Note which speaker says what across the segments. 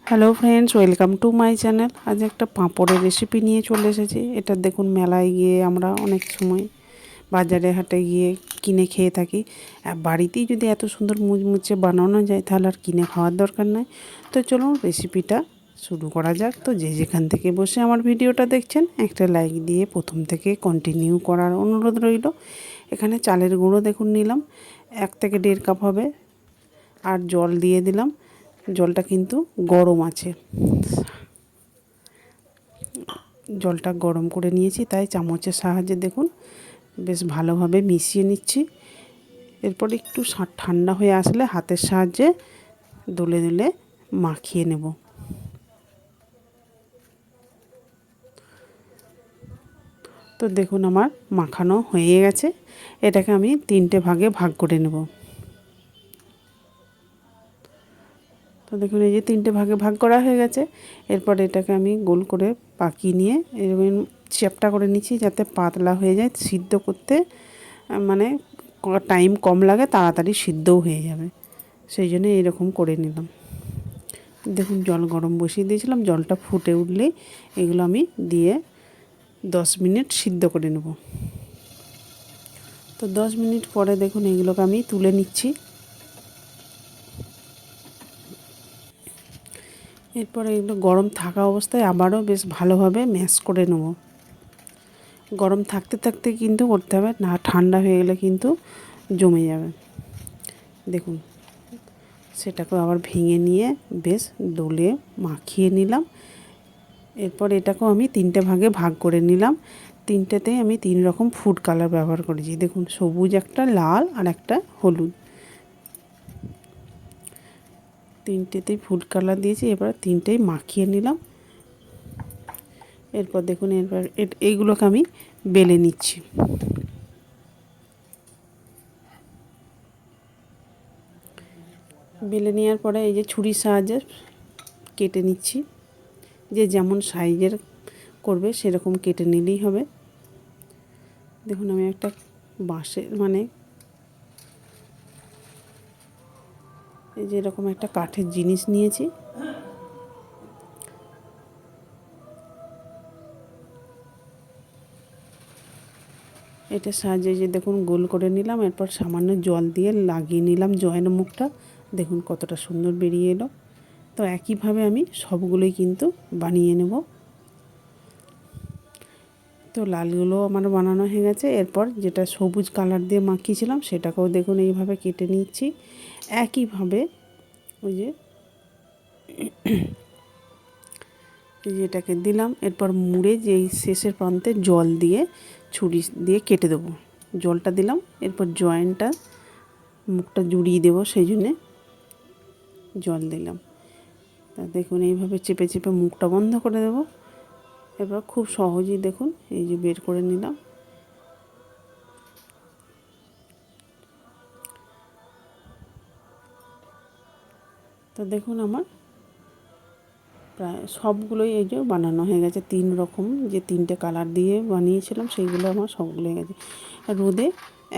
Speaker 1: Hello friends, welcome to my channel. আজ একটা পাঁপড়ের recipe নিয়ে চলে এসেছি। এটা দেখুন, মেলায় গিয়ে আমরা অনেক সময় বাজারে হাটে গিয়ে কিনে খেয়ে থাকি। আর বাড়িতেই যদি এত সুন্দর মুচমুচে বানানো যায় তাহলে আর কিনে খাওয়ার দরকার নাই। তো চলুন রেসিপিটা শুরু করা যাক। তো যে যেখান থেকে বসে আমার ভিডিওটা দেখছেন, একটা লাইক দিয়ে প্রথম থেকে কন্টিনিউ করার অনুরোধ রইল। এখানে চালের গুঁড়ো দেখুন নিলাম, 1 থেকে 1.5 কাপ হবে। আর জল দিয়ে দিলাম। জলটা কিন্তু গরম আছে, জলটা গরম করে নিয়েছি, তাই চামচের সাহায্যে দেখুন বেশ ভালোভাবে মিশিয়ে নিচ্ছি। এরপর একটু ঠান্ডা হয়ে আসলে হাতের সাহায্যে দুলে দুলে মাখিয়ে নেব। তো দেখুন আমার মাখানো হয়ে গেছে। এটাকে আমি 3টে ভাগে ভাগ করে নেব। তো দেখুন এই যে 3টে ভাগে ভাগ করা হয়ে গেছে। এরপর এটাকে আমি গোল করে পাকিয়ে নিয়ে এরকম চ্যাপটা করে নিচ্ছি, যাতে পাতলা হয়ে যায়, সিদ্ধ করতে মানে টাইম কম লাগে, তাড়াতাড়ি সিদ্ধও হয়ে যাবে, সেই জন্য এরকম করে নিলাম। দেখুন জল গরম বসিয়ে দিয়েছিলাম, জলটা ফুটে উঠলেই এগুলো আমি দিয়ে 10 মিনিট সিদ্ধ করে নেব। তো 10 মিনিট পরে দেখুন এগুলোকে আমি তুলে নিচ্ছি। এরপরে এগুলো গরম থাকা অবস্থায় আবারও বেশ ভালোভাবে ম্যাশ করে নেব। গরম থাকতে থাকতে কিন্তু করতে হবে, না ঠান্ডা হয়ে গেলে কিন্তু জমে যাবে। দেখুন সেটাকেও আবার ভেঙে নিয়ে বেশ দোলে মাখিয়ে নিলাম। এরপর এটাকেও আমি 3টে ভাগে ভাগ করে নিলাম। 3টেতে আমি 3 রকম ফুড কালার ব্যবহার করেছি। দেখুন সবুজ একটা, লাল আর একটা হলুদ, 3টেতেই ফুড কালার দিয়েছি। এবার 3টেই মাখিয়ে নিলাম। এরপর দেখুন এরপর এইগুলোকে আমি বেলে নিচ্ছি। বেলে নেওয়ার পরে এই যে ছুরির সাহায্যে কেটে নিচ্ছি। যে যেমন সাইজের করবে সেরকম কেটে নিলেই হবে। দেখুন আমি একটা বাঁশের এই যে এরকম একটা কাঠের জিনিস নিয়েছি। এটার সাহায্যে যে দেখুন গোল করে নিলাম। এরপর সামান্য জল দিয়ে লাগিয়ে নিলাম জয়েন্ট মুখটা। দেখুন কতটা সুন্দর বেরিয়ে এলো। তো একইভাবে আমি সবগুলোই কিন্তু বানিয়ে নেব। তো লালগুলো আমার বানানো হয়ে গেছে। এরপর যেটা সবুজ কালার দিয়ে মাখিয়েছিলাম সেটাকেও দেখুন এইভাবে কেটে নিচ্ছি। একইভাবে ওই যে এটাকে দিলাম। এরপর মুড়ে যেই শেষের প্রান্তে জল দিয়ে ছুরি দিয়ে কেটে দেবো। জলটা দিলাম, এরপর জয়েন্টটা মুখটা জুড়িয়ে দেবো, সেই জন্যে জল দিলাম। তা দেখুন এইভাবে চেপে চেপে মুখটা বন্ধ করে দেবো। এবার খুব সহজেই দেখুন এই যে বের করে নিলাম। তো দেখুন আমার প্রায় সবগুলোই এই যে বানানো হয়ে গেছে। 3 রকম যে 3টে কালার দিয়ে বানিয়েছিলাম সেইগুলো আমার সবগুলো হয়ে গেছে। রোদে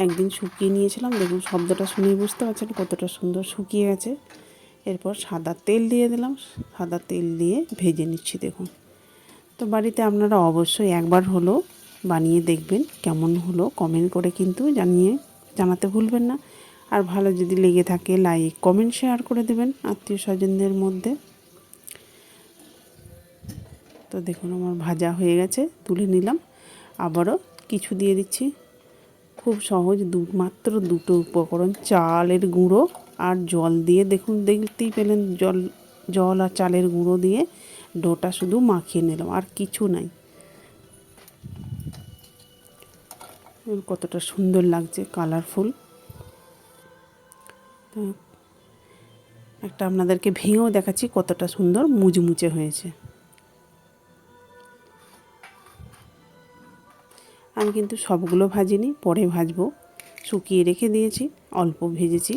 Speaker 1: একদিন শুকিয়ে নিয়েছিলাম। দেখুন শব্দটা শুনেই বুঝতে পারছেন কতটা সুন্দর শুকিয়ে গেছে। এরপর সাদা তেল দিয়ে দিলাম, সাদা তেল দিয়ে ভেজে নিচ্ছি। দেখুন তো বাড়িতে আপনারা অবশ্যই একবার হলো বানিয়ে দেখবেন, কেমন হলো কমেন্ট করে কিন্তু জানাতে ভুলবেন না। আর ভালো যদি লেগে থাকে লাইক কমেন্ট শেয়ার করে দেবেন আত্মীয় স্বজনদের মধ্যে। তো দেখুন আমার ভাজা হয়ে গেছে, তুলে নিলাম। আবারও কিছু দিয়ে দিচ্ছি। খুব সহজ, মাত্র 2টো উপকরণ, চালের গুঁড়ো আর জল দিয়ে। দেখুন দেখতেই পেলেন জল আর চালের গুঁড়ো দিয়ে ডোটা শুধু মাখিয়ে নিলাম, আর কিছু নাই। কতটা সুন্দর লাগছে, কালারফুল। একটা আপনাদেরকে ভেঙেও দেখাচ্ছি কতটা সুন্দর মুচমুচে হয়েছে। আমি কিন্তু সবগুলো ভাজিনি, পরে ভাজবো, শুকিয়ে রেখে দিয়েছি, অল্প ভেজেছি।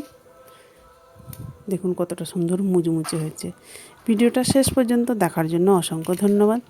Speaker 1: দেখুন কতটা সুন্দর মুচমুচে হয়েছে। ভিডিওটা শেষ পর্যন্ত দেখার জন্য অসংখ্য ধন্যবাদ।